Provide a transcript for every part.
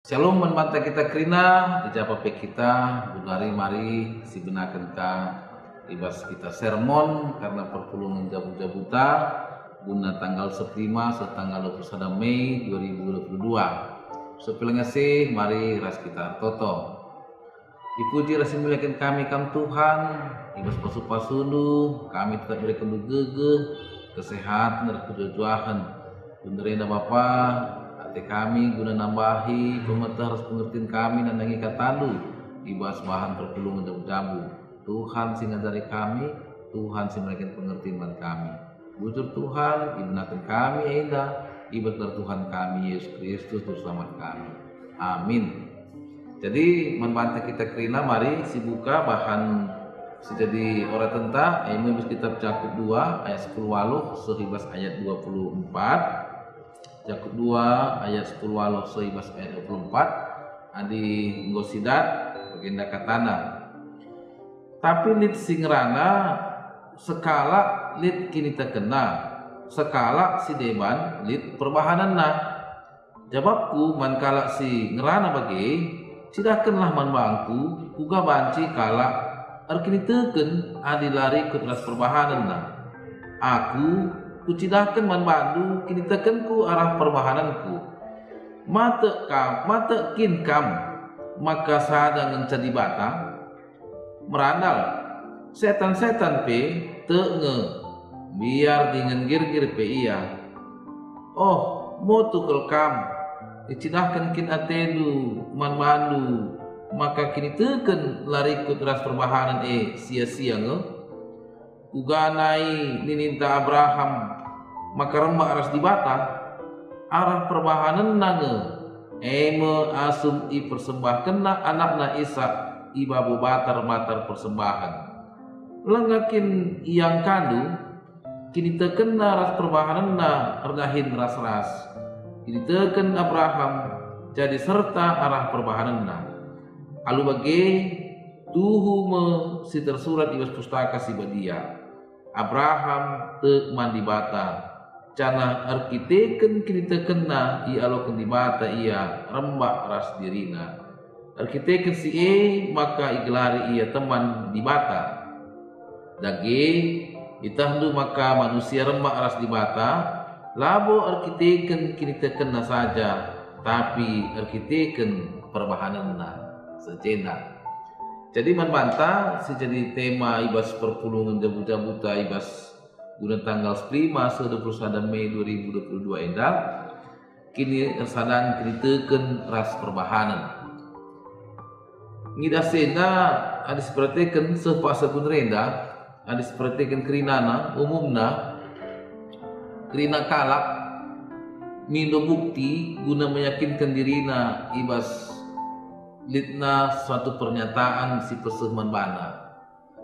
Shalom manmanta kita kerina ijapa pe kita budari mari si benakan kita ibas kita sermon karena perpulungan jabu-jabuta guna tanggal 15 tanggal 21 Mei 2022. Sepelengasi mari ras kita toto. Dipuji rasa muliakan kami Tuhan, ibas pasu-pasundu kami tetap berikan gegeh kesehatan dan kejujuhan. Benerina Bapa kami guna nambahi pemerintah harus pengertian kami dan nangi katalu ibas bahan perpulungan jabu-jabu. Tuhan sing ngajari kami, Tuhan sing memberikan pengertian buat kami. Bujur Tuhan, ibnakan kami indah, ibadah Tuhan kami Yesus Kristus bersama kami. Amin. Jadi membantu kita kerina mari si buka bahan sejadi orang tentang ini kitab Yakub 2 ayat 10 waluh sehibas ayat 24. Yakub 2 ayat 10 waluh sehibas ayat 24 adi ngosidat bagenda katana. Tapi lit singrana sekala lit kini terkena sekala si deban lit perbahananna. Jawabku man kala si ngerana bagi sidakanlah man bangku kuga banci kala arkini teken adi lari ke teras perbahananna. Aku kucidakan man bandu kini tekenku arah perbahananku. Mata kin kam maka sadang ngecadi bata merandal setan-setan pe tenge biar dengan gir-gir pe iya. Oh motu kel kam dicidahkan kin atedu man bandu maka kini teken lari ke teras perbahanan sia-sia nge uganai nininta Abraham maka rembak aras dibata arah perbahanan nange eme asum i persembahkan anakna Ishak ibabu batar persembahan lengakin yang kandu kini terkena ras perbahanan na erdahin ras kini teken Abraham jadi serta arah perbahanan na alu bagi tuhu me si tersurat ibas pustaka si badia Abraham te mandi bata cana arkiteken kini terkena ia alokan di bata ia rembak ras dirina arkiteken si maka igelari ia teman di bata dage itahdu maka manusia rembak ras di bata labo arkiteken kini terkena saja tapi arkiteken perbahananna secena. Jadi membantah sejadi tema ibas perpulungan jabu-jabuta ibas guna tanggal 5 21 Mei 2022 endah kini sadang kritekeun ras perbahanan. Ngidasena ada sepertikan sepasa gunrenda ada sepertikan kerinana umumna kerina kalak mindo bukti guna meyakinkan dirina ibas litna suatu pernyataan si peseh manbana.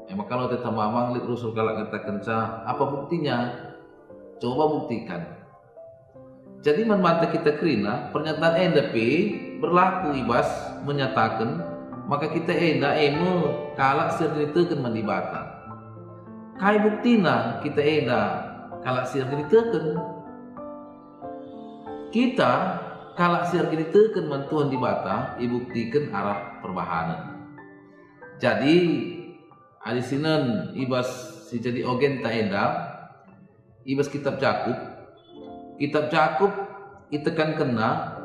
Emang kalau kita mamang lit rusul kalak kata kenca, apa buktinya? Coba buktikan. Jadi manbanta kita kerina pernyataan NDP berlaku ibas menyatakan maka kita emu kalak sirnitekeun mandibata. Kai buktina kita kalak sirnitekeun. Kita kalak siar kini teken mantuan di bata ibuktikan arah perbahanan. Jadi adisinan ibas si jadi ogen ta enda ibas kitab Yakub itekan kena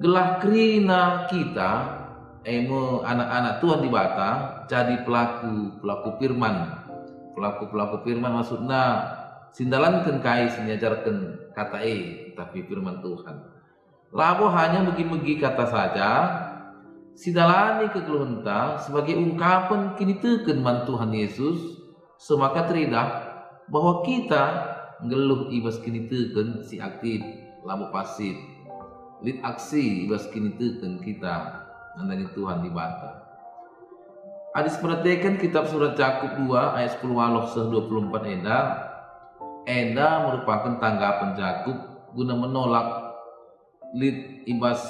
gelah krina kita emo anak-anak Tuhan di bata jadi pelaku firman maksudna sindalankeun kai sinyajarkeun kata tapi firman Tuhan. Labo hanya begi-begi kata saja, sidalani kegeluhenta sebagai ungkapan kini teken man Tuhan Yesus, semaka teridah bahwa kita ngeluh ibas kini teken si aktif, labo pasif, lit aksi ibas kini teken kita nandani Tuhan di bata. Adis perhatikan kitab surat Yakub 2 ayat 10 waluh 24 enda merupakan tanggapan Yakub guna menolak lit ibas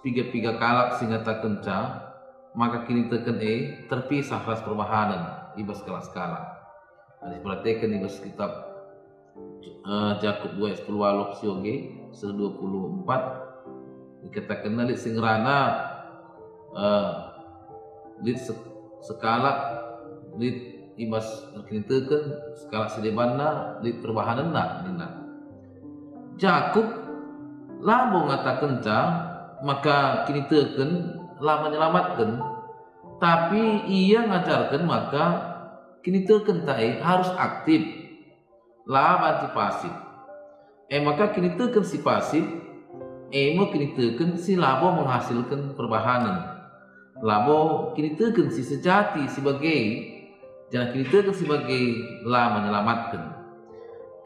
piga kalak sehingga tak kenca maka kini teken terpisah ras perbahanan ibas kelas kalak. Ada perhatikan ibas kitab Yakub 2 ayat 10 waluh sioge 24 dikatakan lit singrana lit sekala lit ibas kinitekeun skala sidebanna lit perbahananna dina. Jakub lamun ngatakeun ca maka kinitekeun lah menyelamatkeun, tapi ia ngajarkeun maka kinitekeun tae harus aktif lah banti pasif. Maka kinitekeun si pasif mo kinitekeun si labo menghasilkan perbahanan. Labo kinitekeun si sejati sebagai jangan kinitekeun sebagai lah menyelamatkan.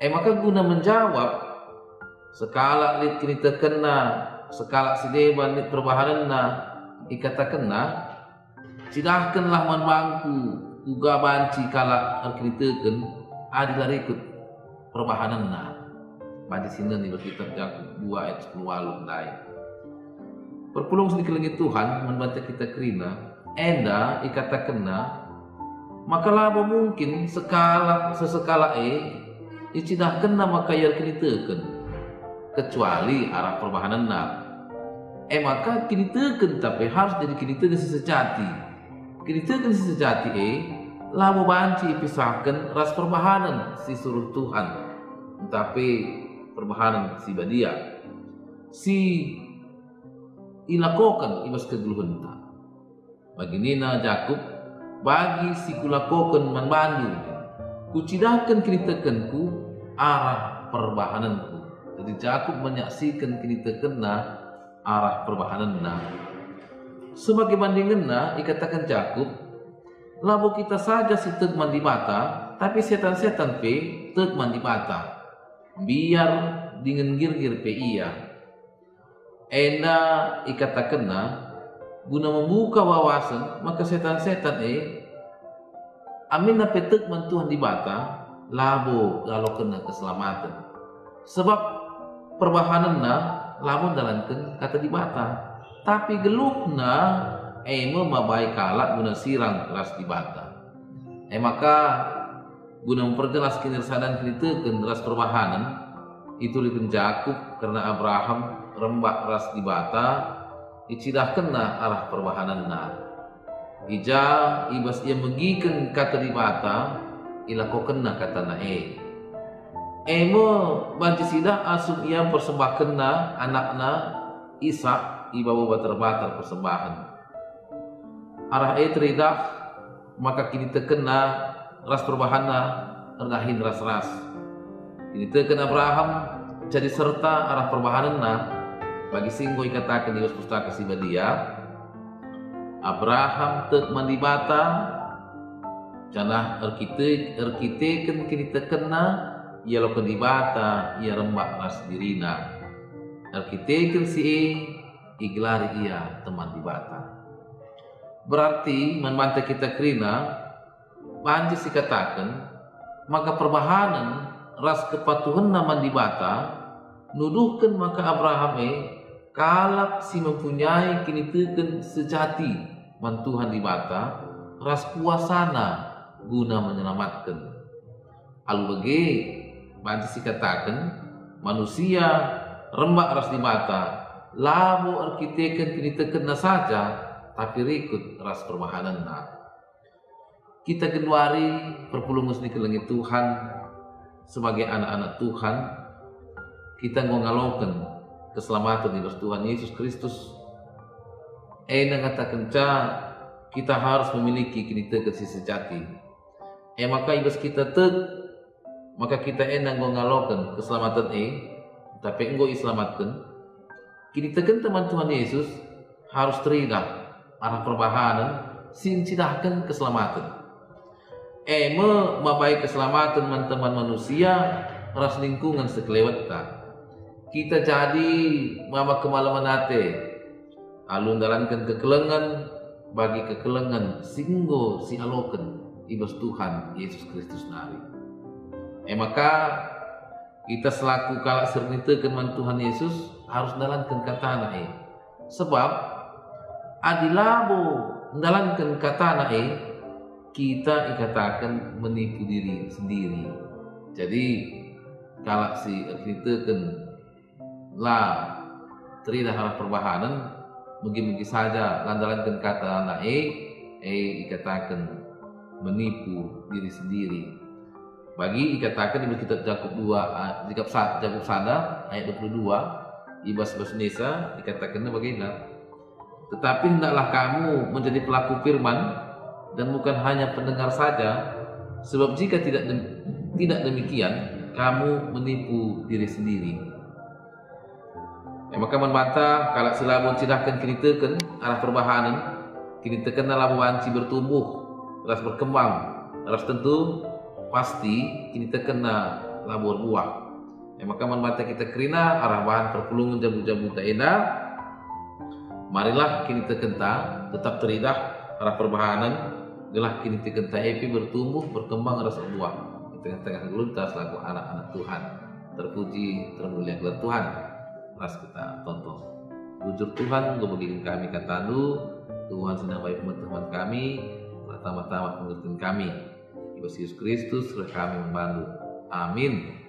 Maka guna menjawab sekala lit kinitekeunna sekala sideban lit perbahananna ikatakeunna cidahkeunlah manbangku uga banci kala kinitekeun adilarikut perbahananna. Pada sini di kitab Yakub 2 ayat 10 waluk dai. Perpulung sedikit lagi Tuhan membantu kita kerina enda ikatakeunna maka labo mungkin sesekala icidahkeunna maka yar kinitekeun kecuali arah perbahananna. Maka kinitekeun tapi harus jadi kinitekeun sejati. Kinitekeun sejati labo banci pisahkeun ras perbahanan si suruh Tuhan. Tapi perbahanan si badia si ilakokan ibas keguluhenta baginina Jakub bagi si kulakokan manbandu kucidahkan kinitekeunku arah perbahananku. Jadi Jakub menyaksikan kinitekeunna arah perbahananna. Sebagai bandinganna ikatakan Jakub labo kita saja si teuk mandi mata tapi setan-setan pe teuk mandi mata biar dengan gir-gir pe iya. Enda ikatakeunna guna membuka wawasan maka setan-setan amin pe teuk mantuhan di bata labo galokeunna keselamatan. Sebab perbahananna labo dalankeun kata di bata tapi geluhna mabai kala guna sirang ras di bata. Maka guna memperjelas kinirsadan kinitekeun ras perbahanan itu dipun Jakub karena Abraham rembak ras di bata icidahkeunna arah perbahananna. Ija ibas ia megikeun kata di bata ilakokeunna katana emo banci sidah asum ia persembahkeunna anakna Ishak ibawa batar-batar persembahan. Arah teridah maka kinitekeunna ras perbahanna erdahin ras-ras. Kinitekeun Abraham jadi serta arah perbahananna bagi singgo ikatakeun di pustaka si badia Abraham teuk mandi bata cenah erkitekeun kinitekeunna ia lokeun di bata ia rembak ras dirina erkitekeun si iglari ia teman di bata. Berarti manmante kita kerina banci sikatakeun maka perbahanan ras kepatuhanna mandi bata nuduhkeun maka Abraham kalak si mempunyai kinitekeun sejati mantuhan di bata ras kuasana guna menyelamatkeun. Alu bage banci sikatakeun manusia rembak ras di bata labo arkitekeun kinitekeunna saja tapi rikut ras perbahananna. Kita keduari perpulungus di kelengit Tuhan sebagai anak-anak Tuhan kita ngalokeun keselamatan di Tuhan Yesus Kristus. Ngatakeun ca kita harus memiliki kinitekeun si sejati. Maka ibas kita teuk maka kita ngalokeun keselamatan tapi enggo islamatkeun kinitekeun teman Tuhan Yesus harus teridah arah perbahanan sincidahkan keselamatan. Mabai keselamatan teman-teman manusia ras lingkungan sekelewat kita jadi mama kemalaman ate alun dalankan kekelengan bagi kekelengan singgo si aloken ibas Tuhan Yesus Kristus nari. Maka kita selaku kalak sernitekeun Tuhan Yesus harus dalankan katana sebab adilabo mendalankan katana kita ikatakan menipu diri sendiri. Jadi kalak si kritekeun lah teridah arah perbahanan mugi-mugi saja landaran kata anak ikatakan menipu diri sendiri. Bagi ikatakan di kitab Yakub 2 Yakub sada ayat 22 ibas bahasa Indonesia dikatakan bagaimana? Tetapi hendaklah kamu menjadi pelaku firman dan bukan hanya pendengar saja, sebab jika tidak demikian kamu menipu diri sendiri. Maka membantah kalau selabun cidahkan kinitekan arah perbahanan kinitekan dalam wanci bertumbuh ras berkembang ras tentu pasti kinitekan labur buah. Maka membantah kita kerina arah bahan perpulungan jabu-jabu taeda marilah kinitekan tetap teridah arah perbahanan gelah kinitekan epi bertumbuh berkembang ras buah. Kita katakan luntas lagu anak-anak Tuhan. Terpuji termulia gelar Tuhan. Ras kita tonton bujur Tuhan ngebagiin kami kata lu Tuhan senang baik teman-teman kami pertama-tama pengertian kami Yesus Kristus kami membantu amin.